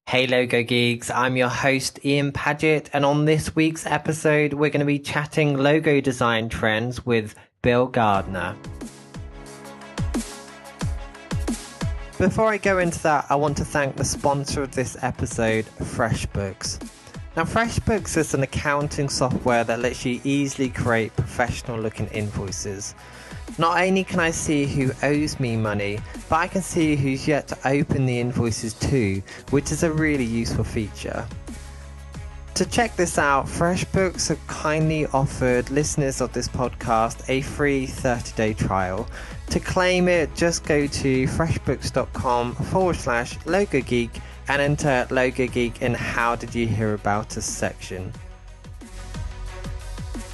Hey Logo Geeks, I'm your host Ian Paget, and on this week's episode we're going to be chatting logo design trends with Bill Gardner. Before I go into that, I want to thank the sponsor of this episode, FreshBooks. Now FreshBooks is an accounting software that lets you easily create professional looking invoices. Not only can I see who owes me money, but I can see who's yet to open the invoices too, which is a really useful feature. To check this out, FreshBooks have kindly offered listeners of this podcast a free 30-day trial. To claim it, just go to freshbooks.com/LogoGeek and enter LogoGeek in How Did You Hear About Us section.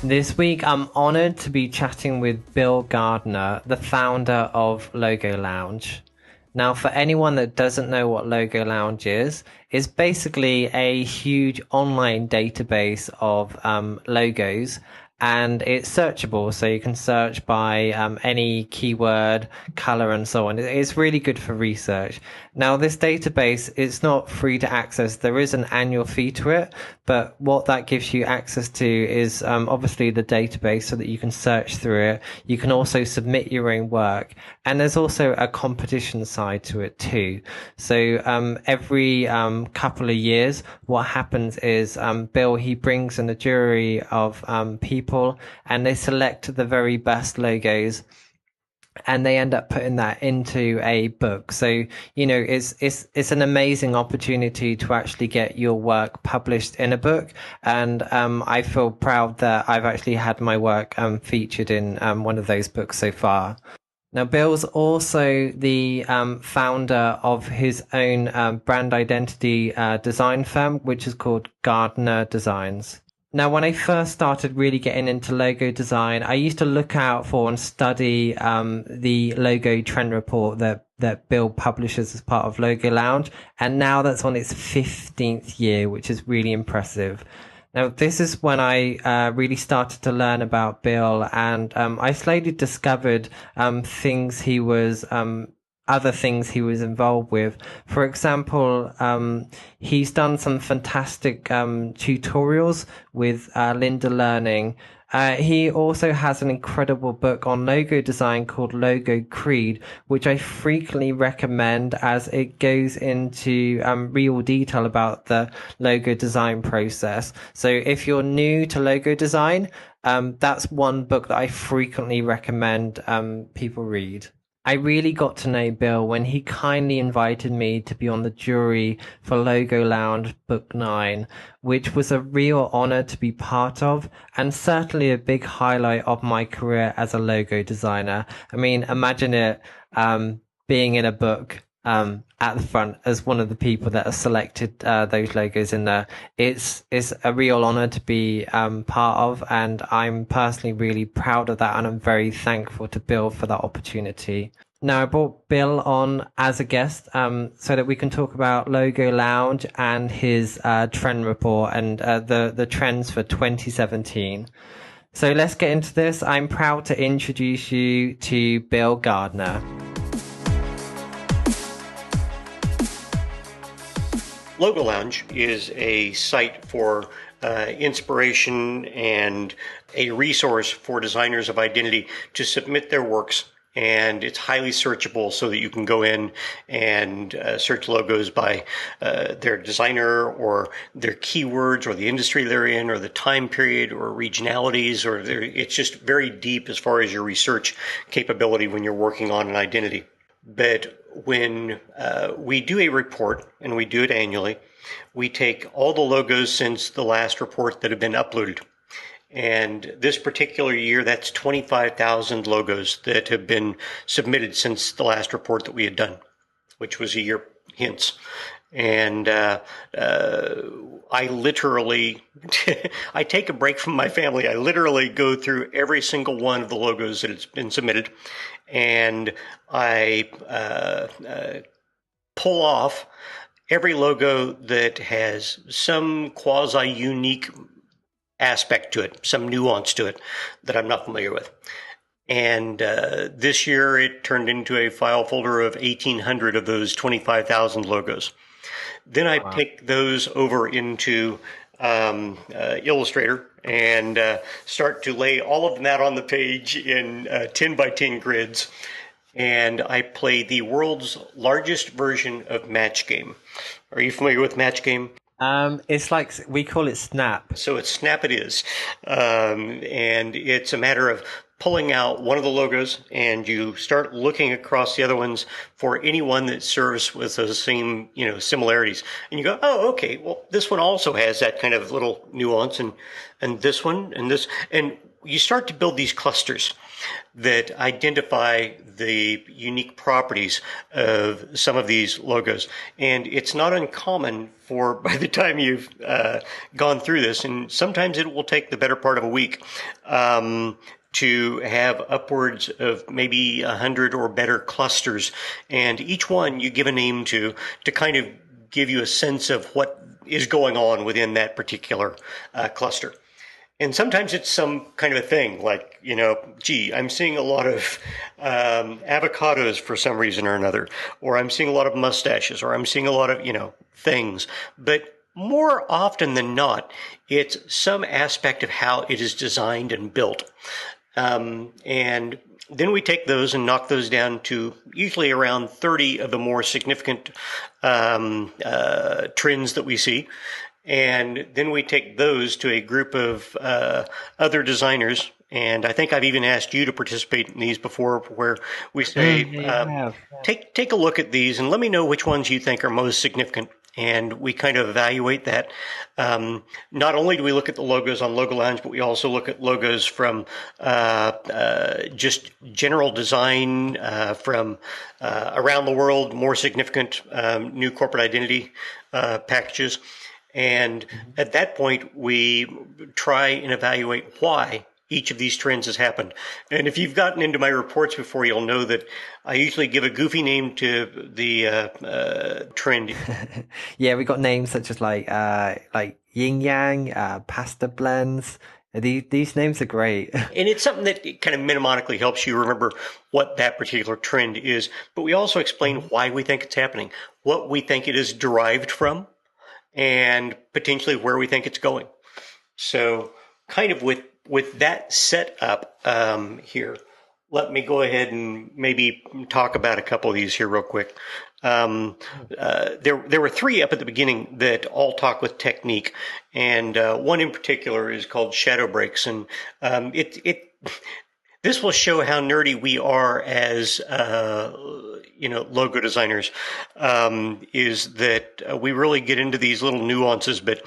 This week, I'm honored to be chatting with Bill Gardner, the founder of Logo Lounge. Now, for anyone that doesn't know what Logo Lounge is, it's basically a huge online database of logos, and it's searchable, so you can search by any keyword, color, and so on. It's really good for research. Now, this database is not free to access. There is an annual fee to it, but what that gives you access to is obviously the database so that you can search through it. You can also submit your own work, and there's also a competition side to it too. So every couple of years, what happens is Bill, he brings in a jury of people, and they select the very best logos, and they end up putting that into a book. So, you know, it's an amazing opportunity to actually get your work published in a book. And I feel proud that I've actually had my work featured in one of those books so far. Now, Bill's also the founder of his own brand identity design firm, which is called Gardner Designs. Now, when I first started really getting into logo design, I used to look out for and study the logo trend report that Bill publishes as part of Logo Lounge. And now that's on its 15th year, which is really impressive. Now, this is when I really started to learn about Bill, and I slowly discovered things he was other things he was involved with. For example, he's done some fantastic tutorials with Lynda Learning. He also has an incredible book on logo design called Logo Creed, which I frequently recommend as it goes into real detail about the logo design process. So if you're new to logo design, that's one book that I frequently recommend people read. I really got to know Bill when he kindly invited me to be on the jury for Logo Lounge Book 9, which was a real honor to be part of, and certainly a big highlight of my career as a logo designer. I mean, imagine it being in a book at the front as one of the people that are selected those logos in there. It's a real honor to be part of, and I'm personally really proud of that, and I'm very thankful to Bill for that opportunity. Now, I brought Bill on as a guest so that we can talk about Logo Lounge and his trend report and the trends for 2017. So let's get into this. I'm proud to introduce you to Bill Gardner. Logo Lounge is a site for inspiration and a resource for designers of identity to submit their works, and it's highly searchable so that you can go in and search logos by their designer or their keywords or the industry they're in or the time period or regionalities, or it's just very deep as far as your research capability when you're working on an identity. But when we do a report, and we do it annually, we take all the logos since the last report that have been uploaded. And this particular year, that's 25,000 logos that have been submitted since the last report that we had done, which was a year hence. And I literally, I take a break from my family. I literally go through every single one of the logos that has been submitted, and I pull off every logo that has some quasi-unique aspect to it, some nuance to it that I'm not familiar with. And this year it turned into a file folder of 1,800 of those 25,000 logos. Then I Wow. take those over into Illustrator and start to lay all of that on the page in 10 by 10 grids. And I play the world's largest version of Match Game. Are you familiar with Match Game? It's like we call it Snap. So it's Snap it is. And it's a matter of pulling out one of the logos and you start looking across the other ones for any one that serves with those same, similarities. And you go, oh, okay, well, this one also has that kind of little nuance and this one and this. And you start to build these clusters that identify the unique properties of some of these logos. And it's not uncommon for, by the time you've gone through this, and sometimes it will take the better part of a week, to have upwards of maybe 100 or better clusters. And each one you give a name to kind of give you a sense of what is going on within that particular cluster. And sometimes it's some kind of a thing like, gee, I'm seeing a lot of avocados for some reason or another, or I'm seeing a lot of mustaches, or I'm seeing a lot of, things. But more often than not, it's some aspect of how it is designed and built. And then we take those and knock those down to usually around 30 of the more significant trends that we see. And then we take those to a group of other designers. And I think I've even asked you to participate in these before, where we say, take a look at these and let me know which ones you think are most significant. And we kind of evaluate that. Not only do we look at the logos on Logo Lounge, but we also look at logos from just general design from around the world, more significant new corporate identity packages. And at that point, we try and evaluate why each of these trends has happened. And if you've gotten into my reports before, you'll know that I usually give a goofy name to the trend. Yeah, we got names such as like yin yang, pasta blends. These names are great. And it's something that kind of mnemonically helps you remember what that particular trend is. But we also explain why we think it's happening, what we think it is derived from, and potentially where we think it's going. So kind of with that set up here, let me go ahead and maybe talk about a couple of these here real quick. There were three up at the beginning that all talk with technique, and one in particular is called shadow breaks, and this will show how nerdy we are as logo designers. Is that we really get into these little nuances, but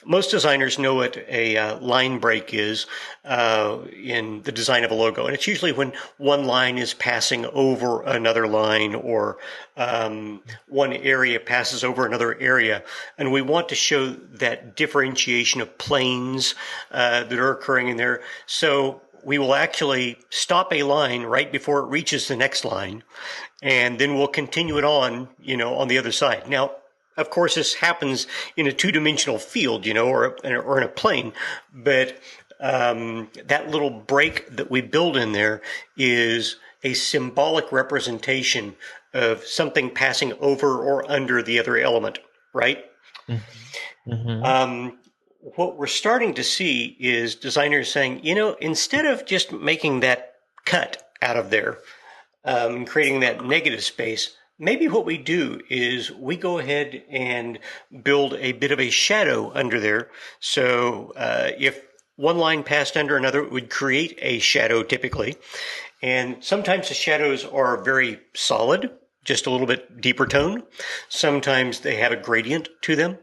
most designers know what a line break is in the design of a logo, and it's usually when one line is passing over another line, or one area passes over another area, and we want to show that differentiation of planes that are occurring in there. So we will actually stop a line right before it reaches the next line, and then we'll continue it on the other side. Now, of course, this happens in a two-dimensional field, or in a plane, but that little break that we build in there is a symbolic representation of something passing over or under the other element, right? Mm-hmm. What we're starting to see is designers saying, instead of just making that cut out of there, creating that negative space, maybe what we do is we go ahead and build a bit of a shadow under there. So if one line passed under another, it would create a shadow typically. And sometimes the shadows are very solid, just a little bit deeper tone. Sometimes they have a gradient to them,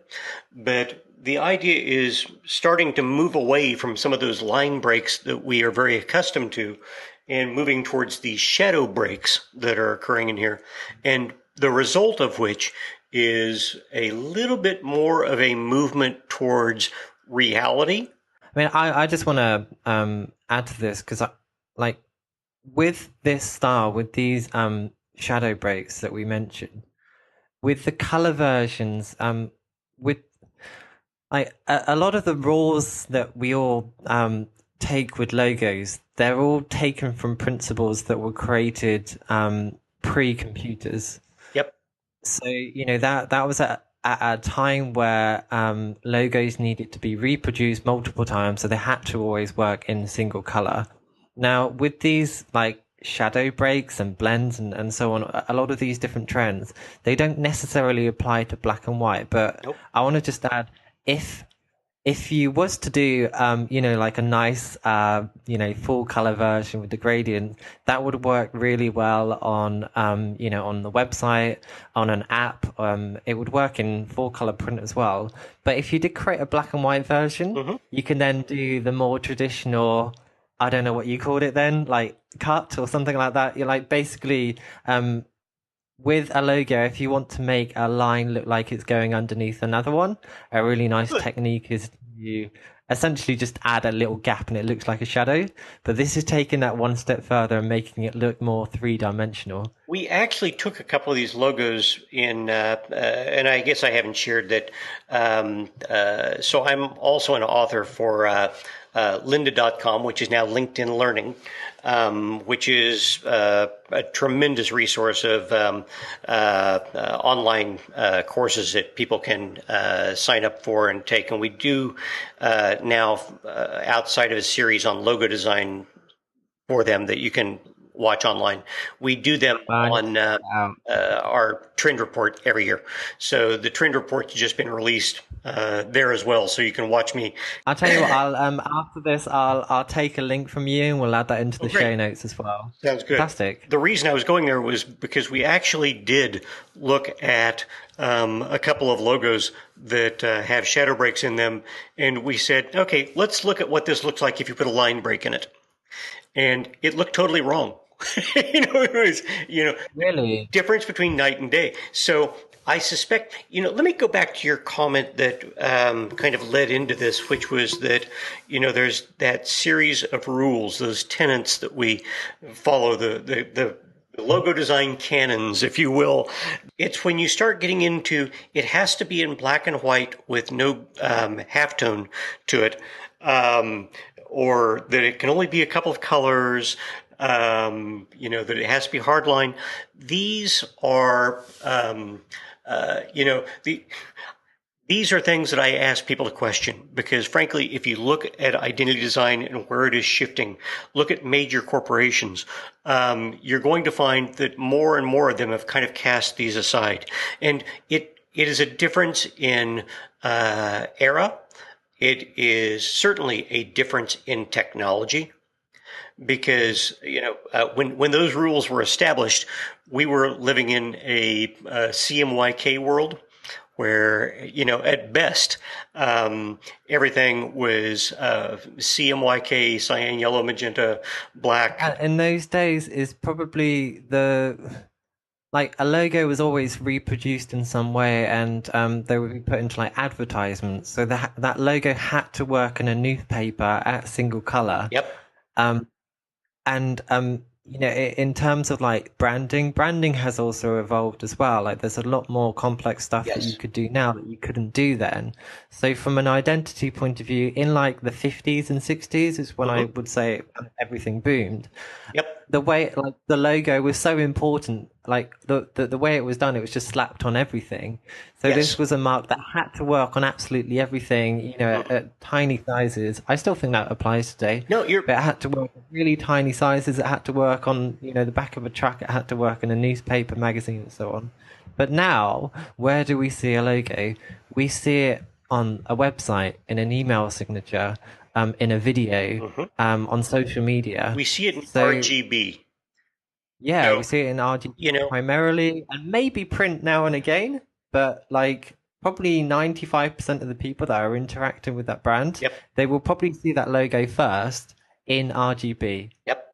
but the idea is starting to move away from some of those line breaks that we are very accustomed to and moving towards these shadow breaks that are occurring in here. And the result of which is a little bit more of a movement towards reality. I mean, I just want to add to this because with this style, with these shadow breaks that we mentioned, with the color versions, with a lot of the rules that we all take with logos, they're all taken from principles that were created pre-computers. Yep. So that was at a time where logos needed to be reproduced multiple times, so they had to always work in single color. Now, with these like shadow breaks and blends and so on, a lot of these different trends, they don't necessarily apply to black and white. But Nope. I want to just add, if if you was to do like a nice full color version with the gradient, that would work really well on on the website, on an app. It would work in full color print as well. But if you did create a black and white version, Hmm. you can then do the more traditional, I don't know what you called it then, like cut or something like that. You're like basically with a logo, if you want to make a line look like it's going underneath another one, a really nice Good. technique is you essentially just add a little gap and it looks like a shadow. But this is taking that one step further and making it look more three-dimensional. We actually took a couple of these logos and I guess I haven't shared that. So I'm also an author for lynda.com, which is now LinkedIn Learning, which is a tremendous resource of online courses that people can sign up for and take. And we do now, outside of a series on logo design for them that you can watch online. We do them I need to on check that out. our trend report every year. So the trend report's just been released there as well, so you can watch me. I'll tell you what, I'll after this I'll take a link from you and we'll add that into Oh, the great. show notes as well. Sounds good. Fantastic. The reason I was going there was because we actually did look at a couple of logos that have shadow breaks in them, and we said, okay, let's look at what this looks like if you put a line break in it. And it looked totally wrong. It was, Really? difference between night and day. So I suspect, let me go back to your comment that kind of led into this, which was that, there's that series of rules, those tenets that we follow, the logo design canons, if you will. It's when you start getting into it has to be in black and white with no halftone to it, or that it can only be a couple of colors, that it has to be hardline. These are, these are things that I ask people to question because, frankly, if you look at identity design and where it is shifting, look at major corporations, you're going to find that more and more of them have kind of cast these aside. And it is a difference in era. It is certainly a difference in technology because when those rules were established, we were living in a CMYK world where at best everything was CMYK, cyan, yellow, magenta, black. In those days is probably like a logo was always reproduced in some way and they would be put into like advertisements, so that logo had to work in a newspaper at single color. Yep. um And in terms of like branding has also evolved as well. Like there's a lot more complex stuff that you Yes. could do now that you couldn't do then. So from an identity point of view, in like the 50s and 60s is when I Hmm. would say everything boomed. Yep. The way like the logo was so important, like the way it was done, it was just slapped on everything. So this Yes. was a mark that had to work on absolutely everything, at tiny sizes. I still think that applies today, No, you're but it had to work at really tiny sizes. It had to work on, the back of a truck. It had to work in a newspaper, magazine, and so on. But now, where do we see a logo? We see it on a website, in an email signature, in a video, mhm. on social media. We see it in So RGB. yeah, So we see it in RGB you know, primarily, and maybe print now and again. But like probably 95% of the people that are interacting with that brand, yep. they will probably see that logo first in RGB. Yep.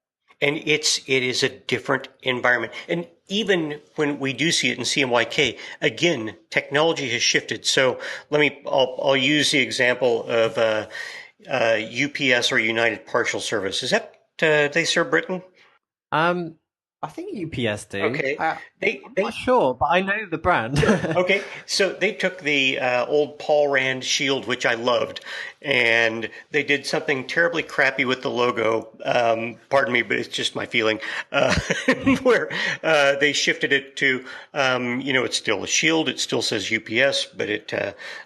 And it is a different environment. And even when we do see it in CMYK, again, technology has shifted. So I'll use the example of UPS or United Partial Service. Is that, they serve Britain? Um, I think UPS do. Okay, I'm not sure, but I know the brand. okay, so they took the old Paul Rand shield, which I loved, and they did something terribly crappy with the logo. Pardon me, but it's just my feeling. Where they shifted it to, it's still a shield. It still says UPS, but it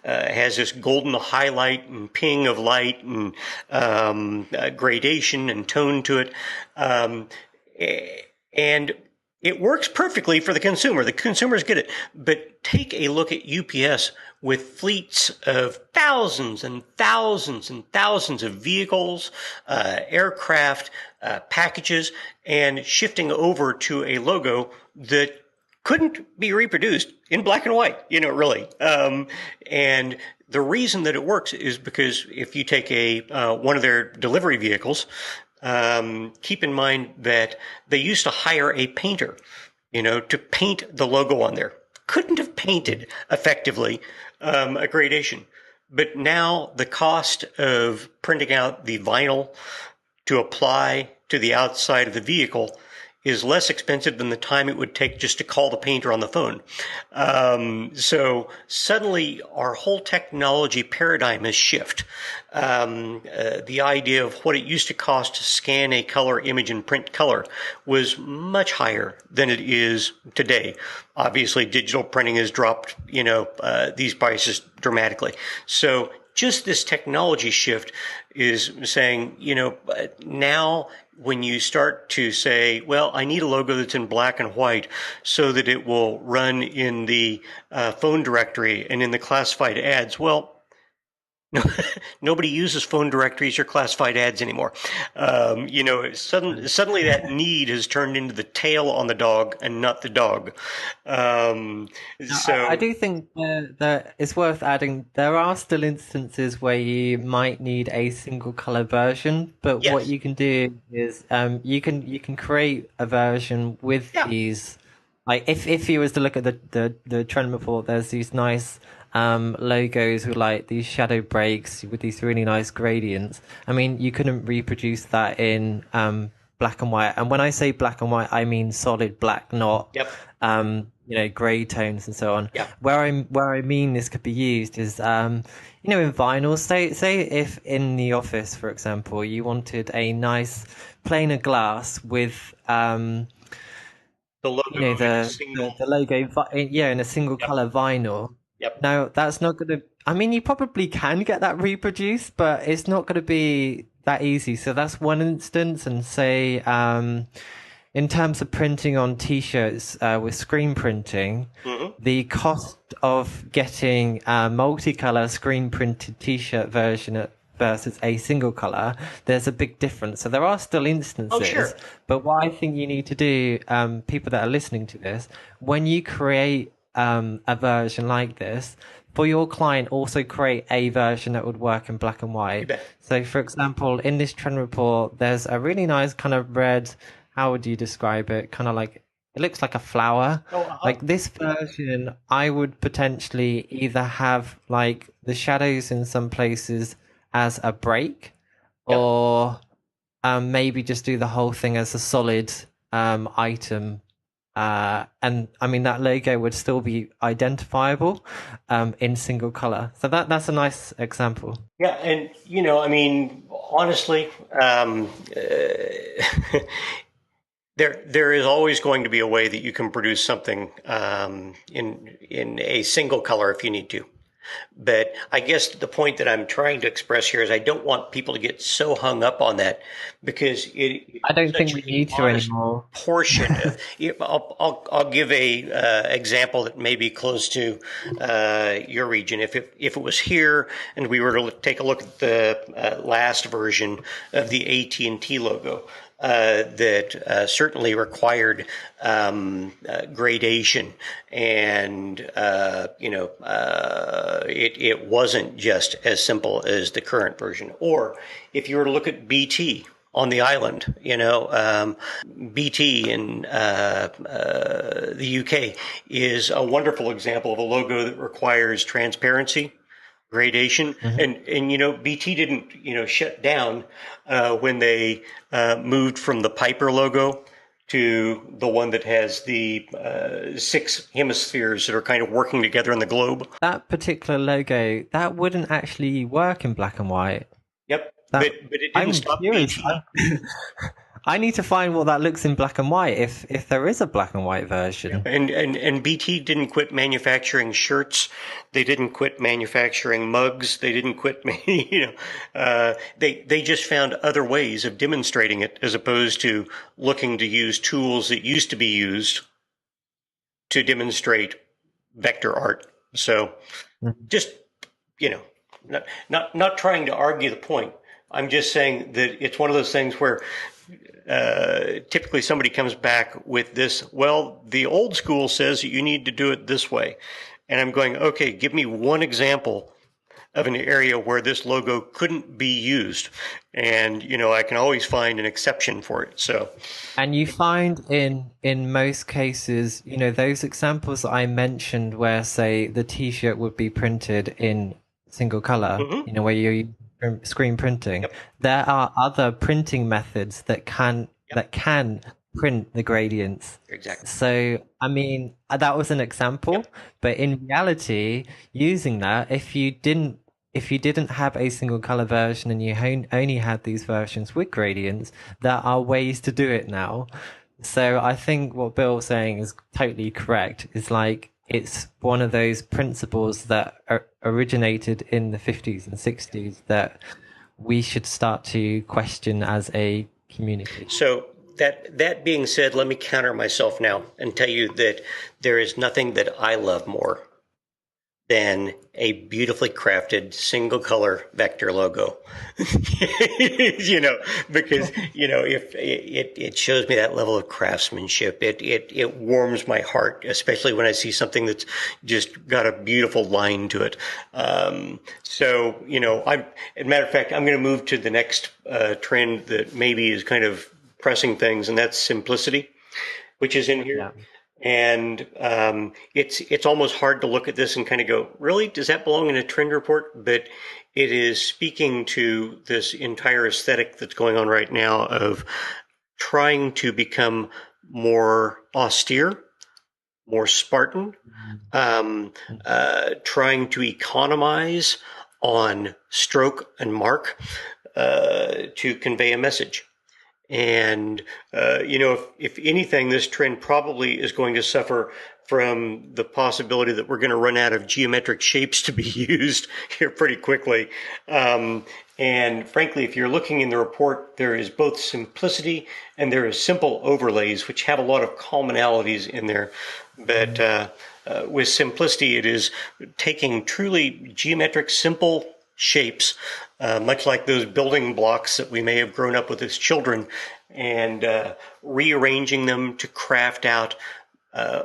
has this golden highlight and ping of light and gradation and tone to it. And it works perfectly for the consumer. The consumers get it. But take a look at UPS with fleets of thousands and thousands and thousands of vehicles, aircraft, packages, and shifting over to a logo that couldn't be reproduced in black and white, really. And the reason that it works is because if you take one of their delivery vehicles, keep in mind that they used to hire a painter, to paint the logo on there. Couldn't have painted effectively a gradation. But now the cost of printing out the vinyl to apply to the outside of the vehicle is less expensive than the time it would take just to call the painter on the phone. So suddenly our whole technology paradigm has shifted. The idea of what it used to cost to scan a color image and print color was much higher than it is today. Obviously, digital printing has dropped, these prices dramatically. So just this technology shift is saying, now when you start to say, well, I need a logo that's in black and white so that it will run in the phone directory and in the classified ads. Well, nobody uses phone directories or classified ads anymore. Suddenly that need has turned into the tail on the dog and not the dog. I do think that it's worth adding. There are still instances where you might need a single color version, but what Yes. you can do is you can create a version with Yeah. these. Like if you was to look at the trend report, there's these nice logos with like these shadow breaks with these really nice gradients. I mean, you couldn't reproduce that in black and white. And when I say black and white, I mean solid black, not Yep. gray tones and so on. Yeah. Where I mean this could be used is in vinyl. Say if in the office, for example, you wanted a nice pane of glass with The logo in a the single. the logo, in a single Yep. color vinyl. Yep. Now, that's not going to, I mean, you probably can get that reproduced, but it's not going to be that easy. So that's one instance. And say, in terms of printing on t-shirts with screen printing, the cost of getting a multicolor screen printed t-shirt version versus a single color, there's a big difference. So there are still instances, Oh, sure. but what I think you need to do, people that are listening to this, when you create a version like this, for your client, also create a version that would work in black and You white. bet. So, for example, in this trend report, there's a really nice kind of red, how would you describe it? Kind of like, it looks like a flower. Oh, Like this version, I would potentially either have like the shadows in some places as a break, yep. or maybe just do the whole thing as a solid item. And I mean that logo would still be identifiable in single color. So that's a nice example. Yeah, and I mean, honestly, there is always going to be a way that you can produce something in a single color if you need to. But I guess the point that I'm trying to express here is I don't want people to get so hung up on that because I don't think we need to anymore. Portion. I'll give a example that may be close to your region. If it was here and we were to take a look at the last version of the AT&T logo. That certainly required gradation, and it wasn't just as simple as the current version. Or if you were to look at BT on the island, BT in the UK is a wonderful example of a logo that requires transparency, gradation, and BT didn't shut down when they moved from the Piper logo to the one that has the 6 hemispheres that are kind of working together in the globe. That particular logo, that wouldn't actually work in black and white. Yep, That, but it I'm didn't stop curious. BT. I need to find what that looks in black and white, if there is a black and white version. And BT didn't quit manufacturing shirts. They didn't quit manufacturing mugs. They didn't quit, they just found other ways of demonstrating it as opposed to looking to use tools that used to be used to demonstrate vector art. So just, not trying to argue the point. I'm just saying that it's one of those things where typically somebody comes back with this, well, the old school says that you need to do it this way. And I'm going, okay, give me one example of an area where this logo couldn't be used. And, I can always find an exception for it. So, and you find in most cases, those examples that I mentioned where, say, the T-shirt would be printed in single color, where you're screen printing. Yep. There are other printing methods that can print the gradients. Exactly. So, I mean, that was an example, but in reality, using that, if you didn't have a single color version and you only had these versions with gradients, there are ways to do it now. So I think what Bill's saying is totally correct. It's like, it's one of those principles that originated in the 50s and 60s that we should start to question as a community. So that being said, let me counter myself now and tell you that there is nothing that I love more than a beautifully crafted single color vector logo. Because, if it shows me that level of craftsmanship, it warms my heart, especially when I see something that's just got a beautiful line to it. So, as a matter of fact, I'm going to move to the next trend that maybe is kind of pressing things, and that's simplicity, which is in here. Yeah. And it's almost hard to look at this and kind of go, really, does that belong in a trend report? But it is speaking to this entire aesthetic that's going on right now of trying to become more austere, more Spartan, trying to economize on stroke and mark to convey a message. And, if anything, this trend probably is going to suffer from the possibility that we're going to run out of geometric shapes to be used here pretty quickly. And frankly, if you're looking in the report, there is both simplicity and there is simple overlays, which have a lot of commonalities in there. But with simplicity, it is taking truly geometric, simple shapes, much like those building blocks that we may have grown up with as children, and rearranging them to craft out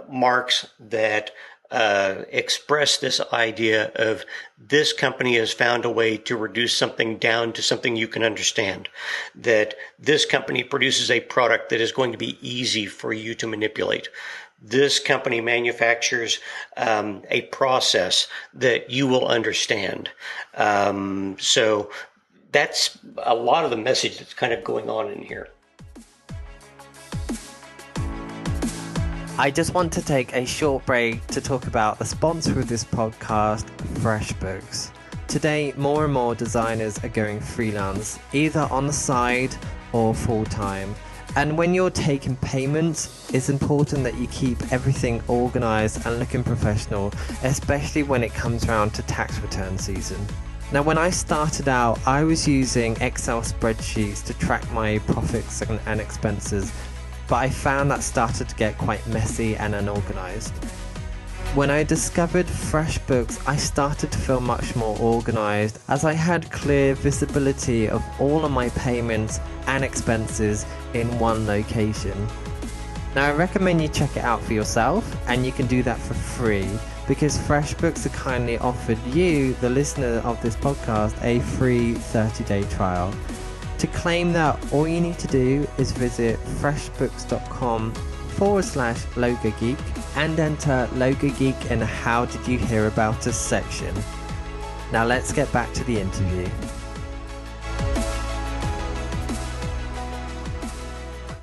marks that express this idea of this company has found a way to reduce something down to something you can understand, that this company produces a product that is going to be easy for you to manipulate. This company manufactures a process that you will understand. So that's a lot of the message that's kind of going on in here. I just want to take a short break to talk about the sponsor of this podcast, FreshBooks. Today, more and more designers are going freelance, either on the side or full-time. And when you're taking payments, it's important that you keep everything organized and looking professional, especially when it comes around to tax return season. Now, when I started out, I was using Excel spreadsheets to track my profits and expenses, but I found that started to get quite messy and unorganized. When I discovered FreshBooks, I started to feel much more organized as I had clear visibility of all of my payments and expenses in one location. Now, I recommend you check it out for yourself, and you can do that for free because FreshBooks have kindly offered you, the listener of this podcast, a free 30-day trial. To claim that, all you need to do is visit freshbooks.com/LogoGeek and enter LogoGeek in the How Did You Hear About Us section. Now let's get back to the interview.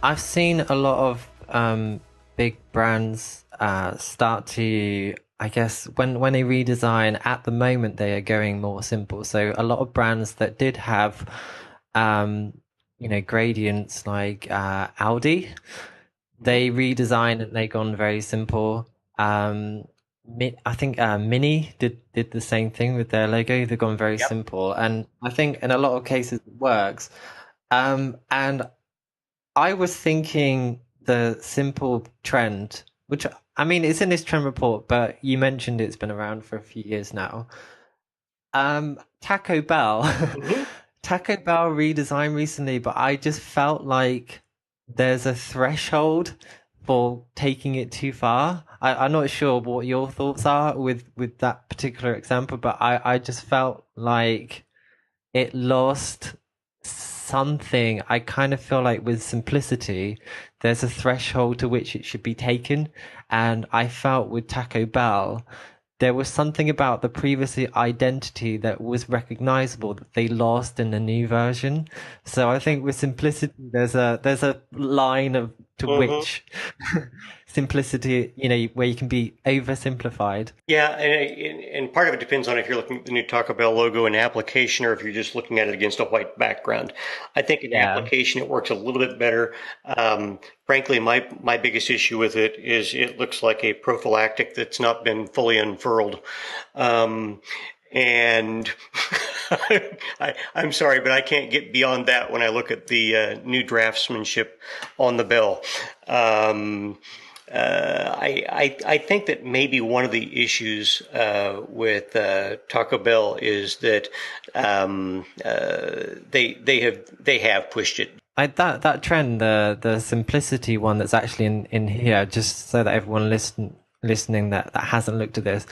I've seen a lot of big brands start to, I guess, when they redesign, at the moment they are going more simple. So a lot of brands that did have, um, gradients like Audi, they redesigned and they gone very simple. Um, I think Mini did the same thing with their logo. They've gone very Yep. simple, and I think in a lot of cases it works. And I was thinking the simple trend, which I mean, it's in this trend report, but you mentioned it's been around for a few years now. Taco Bell, Hmm. Taco Bell redesigned recently, but I just felt like there's a threshold for taking it too far. I'm not sure what your thoughts are with that particular example, but I just felt like it lost something. I kind of feel like with simplicity, there's a threshold to which it should be taken. And I felt with Taco Bell, there was something about the previous identity that was recognizable that they lost in the new version. So I think with simplicity, there's a line of to Hmm. which simplicity, where you can be oversimplified. Yeah, and part of it depends on if you're looking at the new Taco Bell logo in application or if you're just looking at it against a white background. I think in Yeah. application it works a little bit better. Frankly, my biggest issue with it is it looks like a prophylactic that's not been fully unfurled. Um, and I'm sorry, but I can't get beyond that when I look at the new draftsmanship on the bell. Um, I think that maybe one of the issues with Taco Bell is that they have pushed it. That trend, the simplicity one that's actually in here, just so that everyone listening that hasn't looked at this,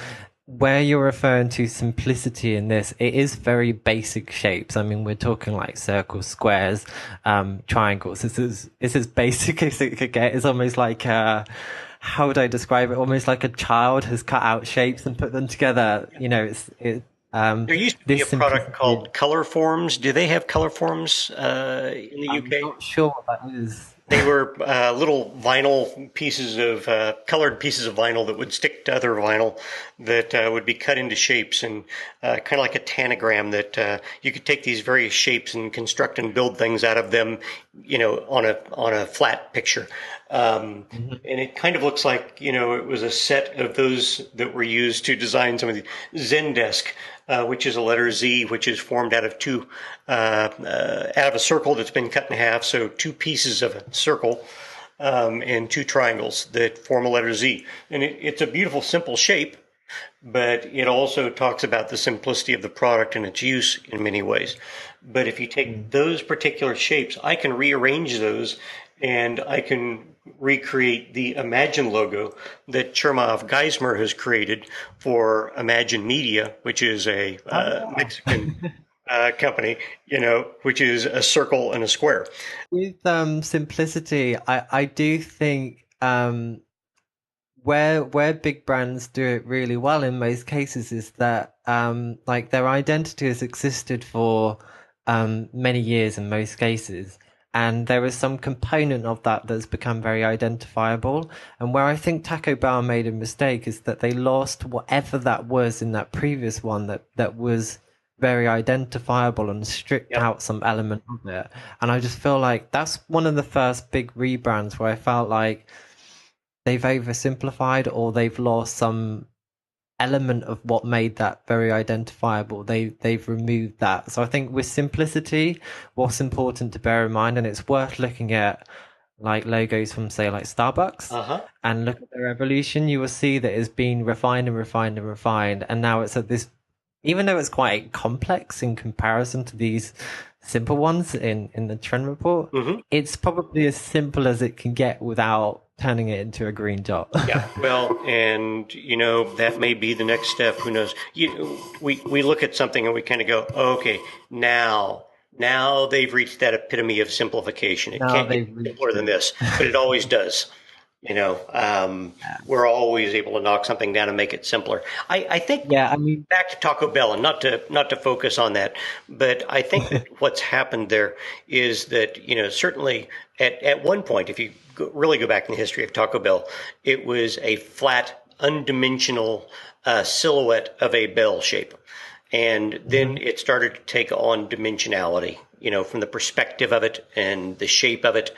where you're referring to simplicity in this, it is very basic shapes. I mean, we're talking like circles, squares, triangles. It's as basic as it could get. It's almost like how would I describe it? Almost like a child has cut out shapes and put them together. There used to be a This product simplicity. called Color Forms. Do they have Color Forms in the I'm UK? not sure what that is. They were little vinyl pieces of colored pieces of vinyl that would stick to other vinyl that would be cut into shapes and kind of like a tanagram that you could take these various shapes and construct and build things out of them, on a flat picture. Mhm. And it kind of looks like, it was a set of those that were used to design some of the Zendesk, which is a letter Z, which is formed out of out of a circle that's been cut in half. So two pieces of a circle, and two triangles that form a letter Z. And it's a beautiful, simple shape, but it also talks about the simplicity of the product and its use in many ways. But if you take Mm. those particular shapes, I can rearrange those and I can recreate the Imagine logo that Chermav Geismar has created for Imagine Media, which is a Oh, Mexican company, which is a circle and a square. with simplicity, I do think where big brands do it really well in most cases is that like their identity has existed for many years in most cases, and there is some component of that that's become very identifiable. And where I think Taco Bell made a mistake is that they lost whatever that was in that previous one that was very identifiable and stripped Yep. out some element of it. And I just feel like that's one of the first big rebrands where I felt like they've oversimplified or they've lost some element of what made that very identifiable. They've removed that. So I think with simplicity, what's important to bear in mind, and it's worth looking at like logos from say like Starbucks Uh huh. and look at their evolution, you will see that it's been refined and refined and refined, and now it's at this, even though it's quite complex in comparison to these simple ones in the trend report, Hmm. it's probably as simple as it can get without turning it into a green dot. Yeah, well, and that may be the next step. Who knows? We look at something and we kind of go, oh, okay, now they've reached that epitome of simplification. It Now can't get they've reached simpler than it. this, but it always does. You know, um, we're always able to knock something down and make it simpler. I think Yeah, I mean, back to Taco Bell, and not to focus on that, but I think that what's happened there is that certainly at one point, if you really go back in the history of Taco Bell, it was a flat, undimensional silhouette of a bell shape. And then it started to take on dimensionality, from the perspective of it and the shape of it.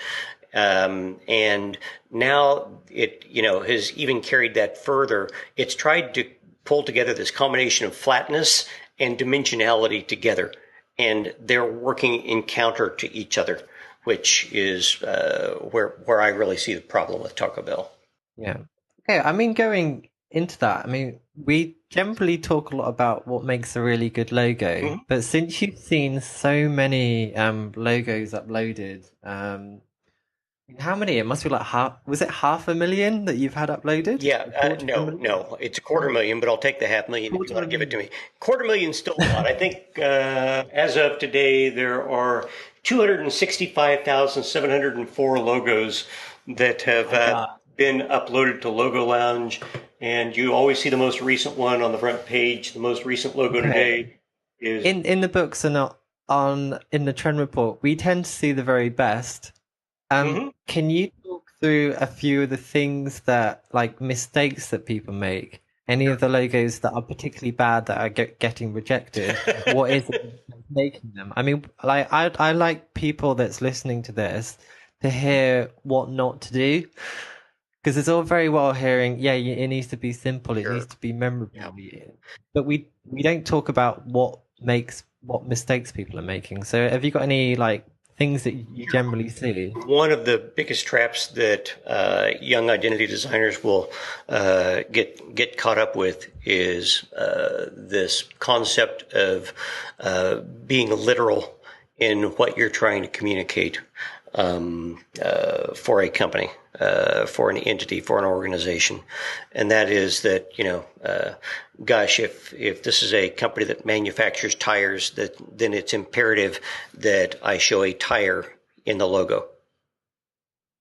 And now it, has even carried that further. It's tried to pull together this combination of flatness and dimensionality together. And they're working in counter to each other, which is where I really see the problem with Taco Bell. Yeah. Okay. I mean, going into that, I mean, we generally talk a lot about what makes a really good logo, but since you've seen so many logos uploaded, how many? It must be like half. Was it 500,000 that you've had uploaded? Yeah, no, it's a 250,000, but I'll take the 500,000 if you want to give it to me. 250,000 is still a lot. I think as of today, there are 265,704 logos that have been uploaded to Logo Lounge, and you always see the most recent one on the front page. The most recent logo today is in the books and not on in the trend report. We tend to see the very best. Can you talk through a few of the things that, like mistakes that people make? Any of the logos that are particularly bad that are getting rejected? What is it that's making them? I mean, like I like people that's listening to this to hear what not to do, because it's all very well hearing, it needs to be simple, it needs to be memorable, but we don't talk about what mistakes people are making. So have you got any like things that you generally see? One of the biggest traps that young identity designers will get caught up with is this concept of being literal in what you're trying to communicate for a company, for an entity, for an organization. And that is that, gosh, if this is a company that manufactures tires, then it's imperative that I show a tire in the logo.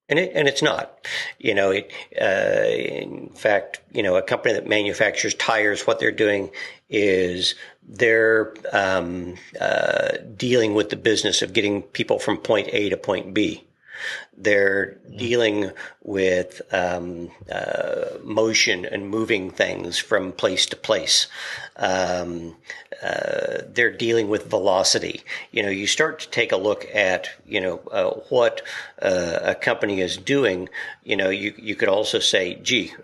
And it's not, in fact, a company that manufactures tires, what they're doing is they're dealing with the business of getting people from point A to point B. They're dealing with motion and moving things from place to place. They're dealing with velocity. You start to take a look at, what a company is doing. You could also say, gee,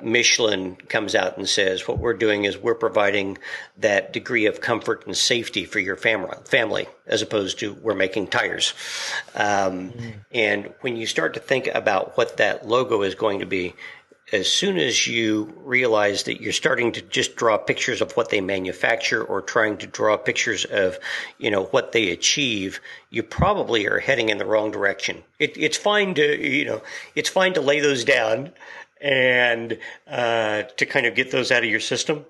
Michelin comes out and says, what we're doing is we're providing that degree of comfort and safety for your family, as opposed to we're making tires. And when you start to think about what that logo is going to be, as soon as you realize that you're starting to just draw pictures of what they manufacture or trying to draw pictures of, what they achieve, you probably are heading in the wrong direction. It's fine to, it's fine to lay those down and to kind of get those out of your system.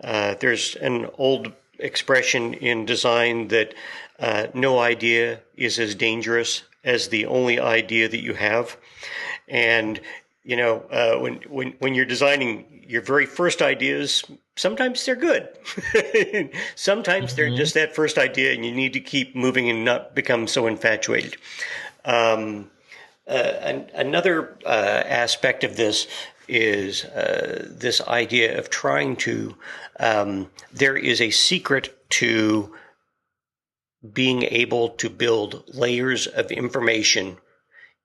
There's an old expression in design that no idea is as dangerous as the only idea that you have. And when you're designing your very first ideas, sometimes they're good. Sometimes they're just that first idea, and you need to keep moving and not become so infatuated. Another aspect of this is this idea of trying to. There is a secret to being able to build layers of information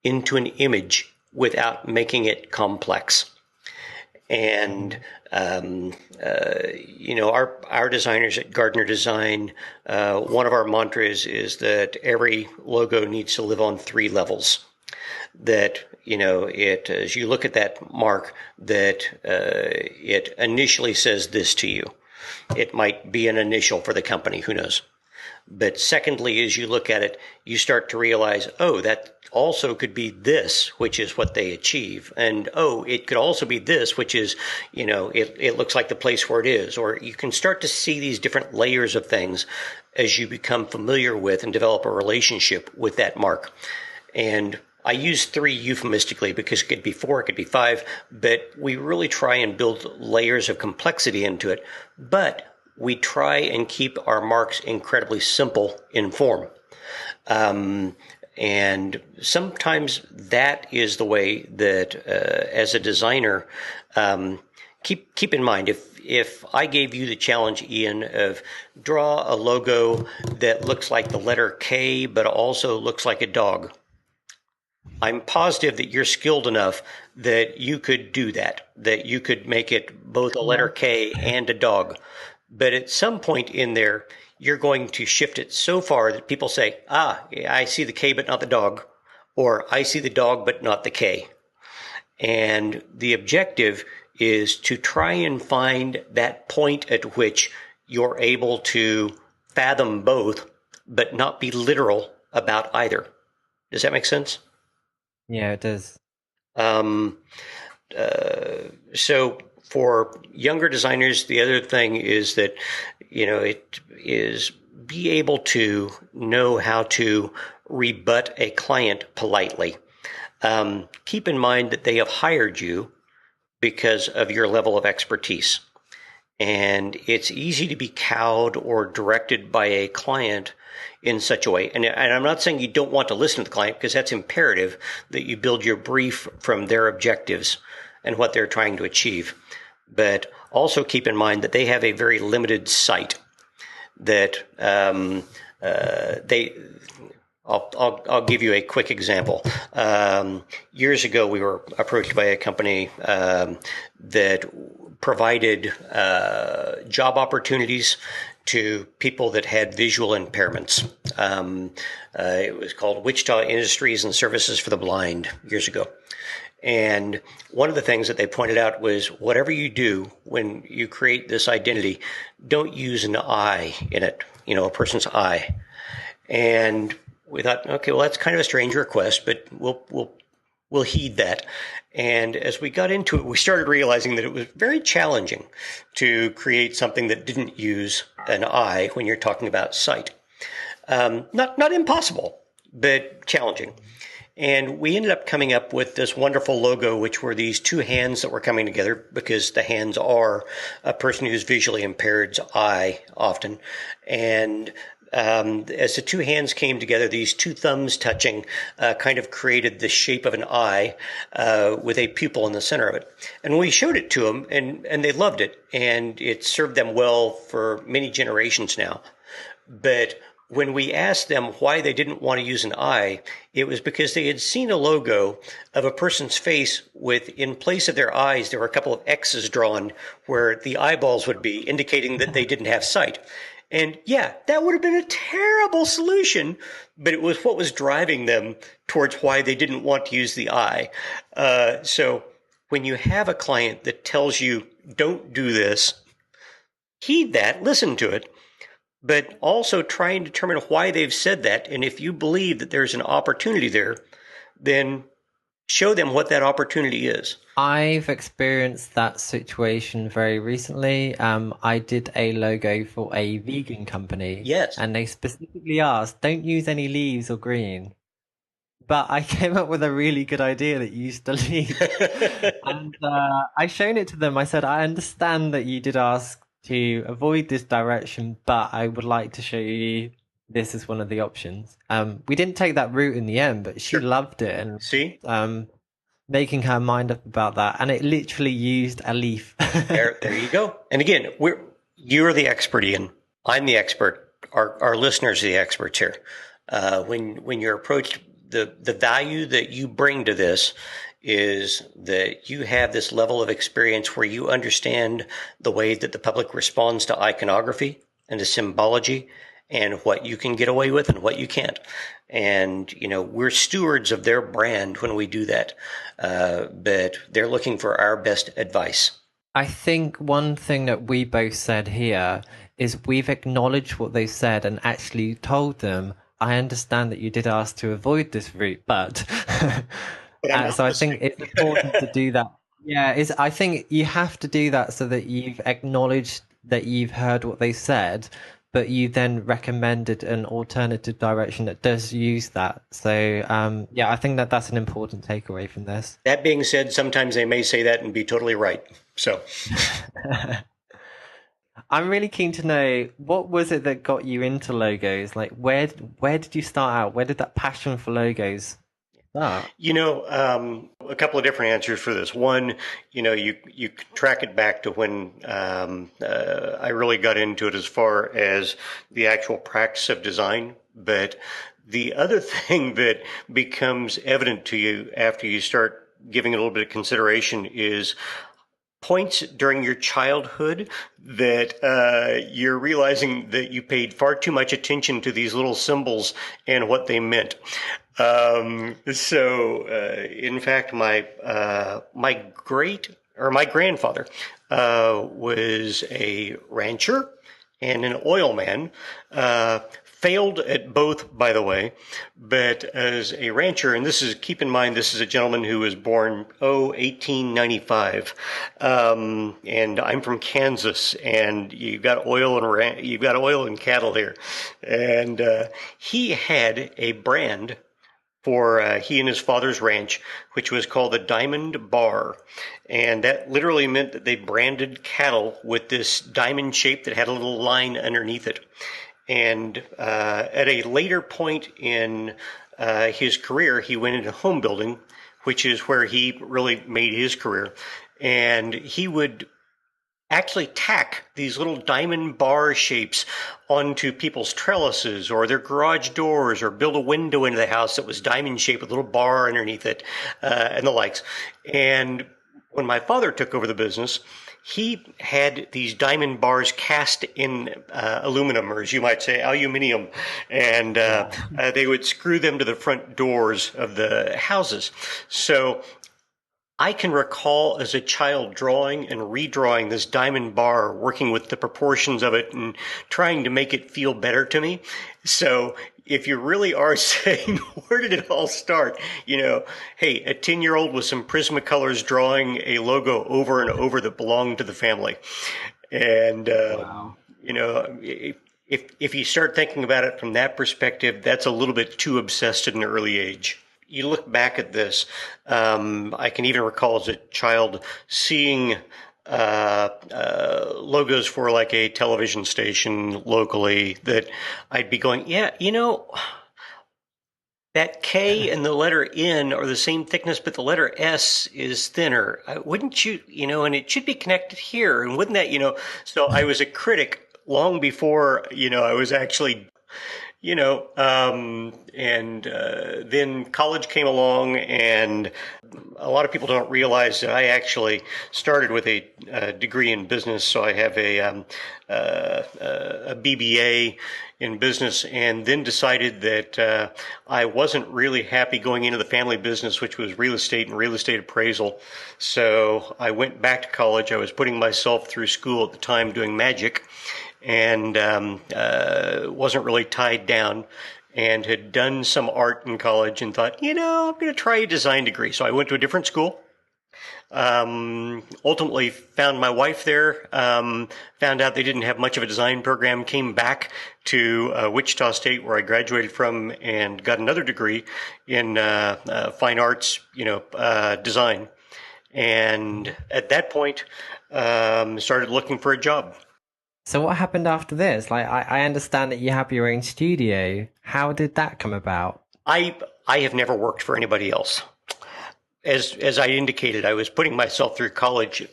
into an image without making it complex. And, our designers at Gardner Design, one of our mantras is that every logo needs to live on 3 levels. That, as you look at that mark, that it initially says this to you. It might be an initial for the company, who knows? But secondly, as you look at it, you start to realize, that also could be this, which is what they achieve. And, it could also be this, which is, it looks like the place where it is. Or you can start to see these different layers of things as you become familiar with and develop a relationship with that mark. And I use 3 euphemistically because it could be 4, it could be 5, but we really try and build layers of complexity into it. But we try and keep our marks incredibly simple in form. And sometimes that is the way that, as a designer, keep in mind, if I gave you the challenge, Ian, of draw a logo that looks like the letter K, but also looks like a dog, I'm positive that you're skilled enough that you could do that, that you could make it both a letter K and a dog. But at some point in there, you're going to shift it so far that people say, I see the K, but not the dog, or I see the dog, but not the K. And the objective is to try and find that point at which you're able to fathom both, but not be literal about either. Does that make sense? Yeah, it does. So for younger designers, the other thing is that, it is be able to know how to rebut a client politely. Keep in mind that they have hired you because of your level of expertise. And it's easy to be cowed or directed by a client in such a way. And I'm not saying you don't want to listen to the client, because that's imperative that you build your brief from their objectives and what they're trying to achieve. But also keep in mind that they have a very limited sight, that I'll give you a quick example. Years ago, we were approached by a company that provided job opportunities to people that had visual impairments. It was called Wichita Industries and Services for the Blind years ago. And one of the things that they pointed out was, whatever you do when you create this identity, don't use an eye in it, a person's eye. And we thought, okay, well, that's kind of a strange request, but we'll heed that. And as we got into it, we started realizing that it was very challenging to create something that didn't use an eye when you're talking about sight. Not impossible, but challenging. And we ended up coming up with this wonderful logo, which were these two hands that were coming together, because the hands are a person who's visually impaired's eye often. And as the two hands came together, these two thumbs touching kind of created the shape of an eye with a pupil in the center of it. And we showed it to them, and they loved it, and it served them well for many generations now. But when we asked them why they didn't want to use an eye, it was because they had seen a logo of a person's face with, in place of their eyes, there were a couple of X's drawn where the eyeballs would be, indicating that they didn't have sight. And yeah, that would have been a terrible solution, but it was what was driving them towards why they didn't want to use the eye. So when you have a client that tells you, don't do this, heed that, listen to it, but also try and determine why they've said that. And if you believe that there's an opportunity there, then show them what that opportunity is. I've experienced that situation very recently. I did a logo for a vegan company. Yes. And they specifically asked, don't use any leaves or green. But I came up with a really good idea that used the leaves. And I shown it to them. I said, I understand that you did ask to avoid this direction, but I would like to show you this is one of the options. We didn't take that route in the end, but she loved it. And see, making her mind up about that, and it literally used a leaf. there you go. And again, you're the expert, Ian. I'm the expert. Our listeners are the experts here. When you're approached, the value that you bring to this is that you have this level of experience where you understand the way that the public responds to iconography and to symbology, and what you can get away with and what you can't. And, we're stewards of their brand when we do that. But they're looking for our best advice. I think one thing that we both said here is we've acknowledged what they said and actually told them, I understand that you did ask to avoid this route, but so I think it's important to do that. Yeah, I think you have to do that so that you've acknowledged that you've heard what they said, but you then recommended an alternative direction that does use that. So, I think that that's an important takeaway from this. That being said, sometimes they may say that and be totally right. So, I'm really keen to know what was it that got you into logos? Like where did you start out? Where did that passion for logos start? A couple of different answers for this. One, you can track it back to when I really got into it as far as the actual practice of design. But the other thing that becomes evident to you after you start giving it a little bit of consideration is points during your childhood that you're realizing that you paid far too much attention to these little symbols and what they meant. In fact, my grandfather was a rancher and an oil man. Failed at both, by the way, but as a rancher, and keep in mind, this is a gentleman who was born, 1895. And I'm from Kansas, and you've got oil and cattle here. And, he had a brand for he and his father's ranch, which was called the Diamond Bar. And that literally meant that they branded cattle with this diamond shape that had a little line underneath it. And at a later point in his career, he went into home building, which is where he really made his career. And he would actually tack these little diamond bar shapes onto people's trellises or their garage doors, or build a window into the house that was diamond shaped with a little bar underneath it, and the likes. And when my father took over the business, he had these diamond bars cast in aluminum, or as you might say, aluminium, and they would screw them to the front doors of the houses. So I can recall as a child drawing and redrawing this diamond bar, working with the proportions of it and trying to make it feel better to me. So if you really are saying, where did it all start? Hey, a 10-year-old with some Prismacolors drawing a logo over and over that belonged to the family. And, Wow. if you start thinking about it from that perspective, that's a little bit too obsessed at an early age. You look back at this, I can even recall as a child seeing logos for like a television station locally that I'd be going, yeah, that K and the letter N are the same thickness, but the letter S is thinner. Wouldn't you, and it should be connected here. And wouldn't that, so I was a critic long before, I was actually then college came along, and a lot of people don't realize that I actually started with a degree in business. So I have a BBA in business, and then decided that I wasn't really happy going into the family business, which was real estate and real estate appraisal. So I went back to college. I was putting myself through school at the time doing magic, and wasn't really tied down, and had done some art in college, and thought, I'm going to try a design degree. So I went to a different school. Ultimately found my wife there, found out they didn't have much of a design program, came back to Wichita State, where I graduated from, and got another degree in fine arts, design. And at that point, started looking for a job. So what happened after this? Like I understand that you have your own studio. How did that come about? I have never worked for anybody else. As I indicated, I was putting myself through college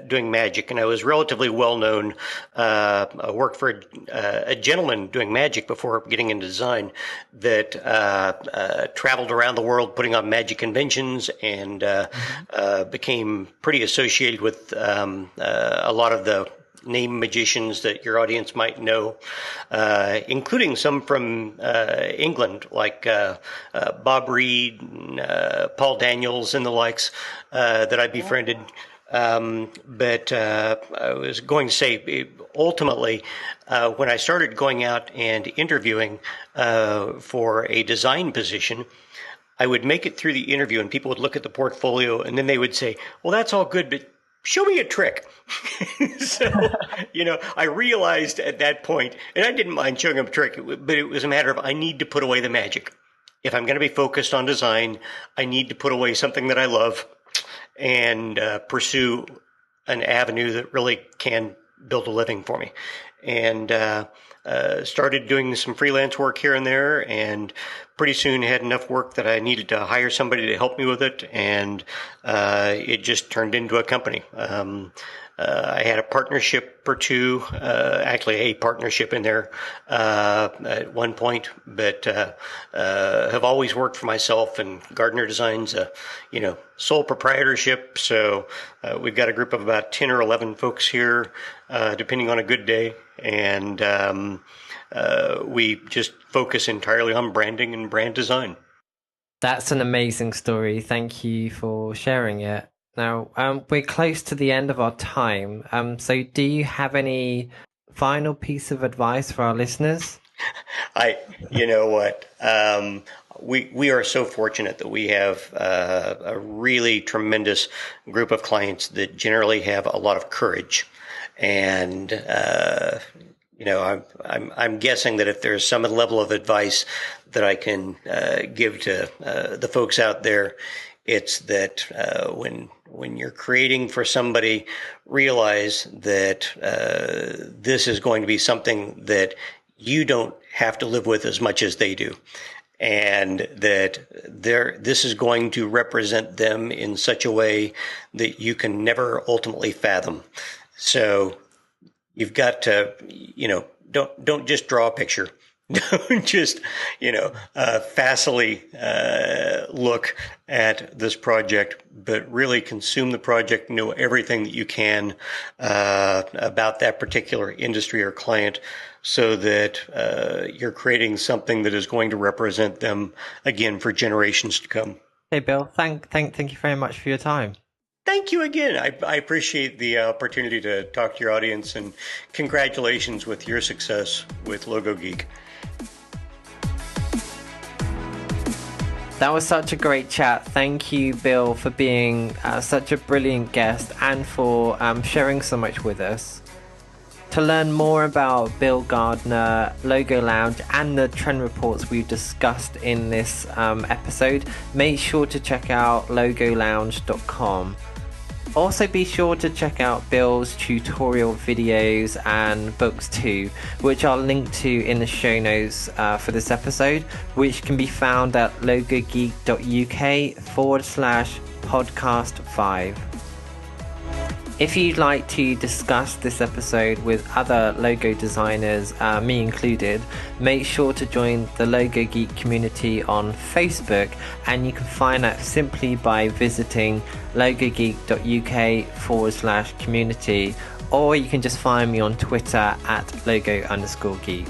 doing magic, and I was relatively well known. I worked for a gentleman doing magic before getting into design that traveled around the world putting on magic conventions, and became pretty associated with a lot of the name magicians that your audience might know, including some from England, like Bob Reed, Paul Daniels, and the likes that I befriended. But I was going to say, ultimately, when I started going out and interviewing for a design position, I would make it through the interview, and people would look at the portfolio, and then they would say, well, that's all good, but show me a trick. So, I realized at that point, and I didn't mind showing them a trick, but it was a matter of, I need to put away the magic. If I'm going to be focused on design, I need to put away something that I love, and pursue an avenue that really can build a living for me. And started doing some freelance work here and there, and pretty soon had enough work that I needed to hire somebody to help me with it, and it just turned into a company. I had a partnership or two, actually a partnership in there at one point, but have always worked for myself. And Gardner Design's sole proprietorship. So we've got a group of about 10 or 11 folks here, depending on a good day, and we just focus entirely on branding and brand design. That's an amazing story. Thank you for sharing it. Now, we're close to the end of our time. So do you have any final piece of advice for our listeners? You know what? We are so fortunate that we have a really tremendous group of clients that generally have a lot of courage. And, I'm guessing that if there's some level of advice that I can give to the folks out there, it's that when you're creating for somebody, realize that this is going to be something that you don't have to live with as much as they do, and that this is going to represent them in such a way that you can never ultimately fathom. So you've got to, don't just draw a picture. Don't just, facilely look at this project, but really consume the project, know everything that you can about that particular industry or client, so that you're creating something that is going to represent them, again, for generations to come. Hey, Bill, thank you very much for your time. Thank you again. I appreciate the opportunity to talk to your audience, and congratulations with your success with Logo Geek. That was such a great chat. Thank you, Bill, for being such a brilliant guest and for sharing so much with us. To learn more about Bill Gardner, Logo Lounge, and the trend reports we've discussed in this episode, make sure to check out logolounge.com. Also, be sure to check out Bill's tutorial videos and books too, which I'll link to in the show notes for this episode, which can be found at logogeek.uk/podcast5. If you'd like to discuss this episode with other logo designers, me included, make sure to join the Logo Geek community on Facebook, and you can find that simply by visiting logogeek.uk/community, or you can just find me on Twitter at logo_geek.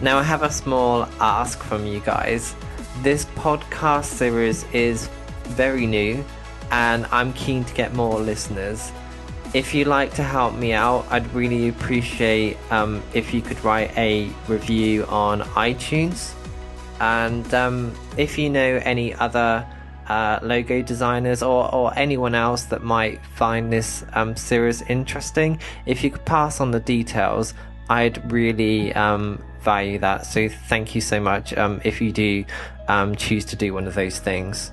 Now, I have a small ask from you guys. This podcast series is very new, and I'm keen to get more listeners. If you'd like to help me out, I'd really appreciate if you could write a review on iTunes. And if you know any other logo designers or anyone else that might find this series interesting, if you could pass on the details, I'd really value that. So thank you so much if you do choose to do one of those things.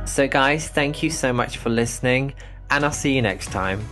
So guys, thank you so much for listening, and I'll see you next time.